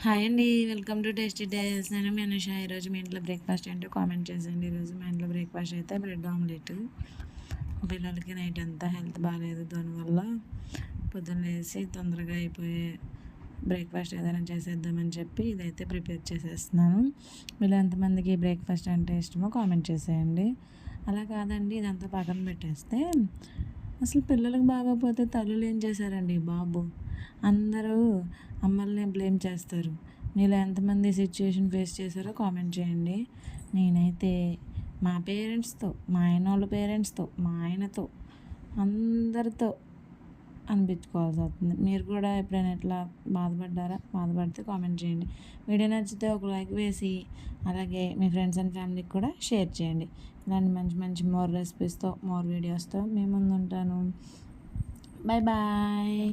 Hi అండి. Welcome to tasty days. నేను మీ అనుష. ఈరోజు మీ ఇంట్లో బ్రేక్ఫాస్ట్ ఏంటో కామెంట్ చేసేయండి. ఈరోజు మా ఇంట్లో బ్రేక్ఫాస్ట్ అయితే బ్రెడ్ ఆమ్లెట్. పిల్లలకి నైట్ అంతా హెల్త్ బాగాలేదు, దానివల్ల పొద్దున్న లేసి తొందరగా అయిపోయే బ్రేక్ఫాస్ట్ ఏదైనా చేసేద్దామని చెప్పి ఇదైతే ప్రిపేర్ చేసేస్తున్నాను. మీరు ఎంతమందికి బ్రేక్ఫాస్ట్ అంటే ఇష్టమో కామెంట్ చేసేయండి. అలా కాదండి, ఇదంతా పక్కన పెట్టేస్తే అసలు పిల్లలకు బాగోపోతే తల్లులు ఏం చేశారండి బాబు. అందరూ అమ్మల్ని బ్లేమ్ చేస్తారు. మీలో ఎంతమంది సిచ్యువేషన్ ఫేస్ చేశారో కామెంట్ చేయండి. నేనైతే మా పేరెంట్స్తో, మా ఆయన వాళ్ళ పేరెంట్స్తో, మా ఆయనతో, అందరితో అనిపించుకోవాల్సి వస్తుంది. మీరు కూడా ఎప్పుడైనా ఎట్లా బాధపడ్డారా? బాధపడితే కామెంట్ చేయండి. వీడియో నచ్చితే ఒక లైక్ వేసి అలాగే మీ ఫ్రెండ్స్ అండ్ ఫ్యామిలీకి కూడా షేర్ చేయండి. ఇలాంటి మంచి మంచి మోర్ రెసిపీస్తో, మోర్ వీడియోస్తో మీ ముందు ఉంటాను. Bye bye.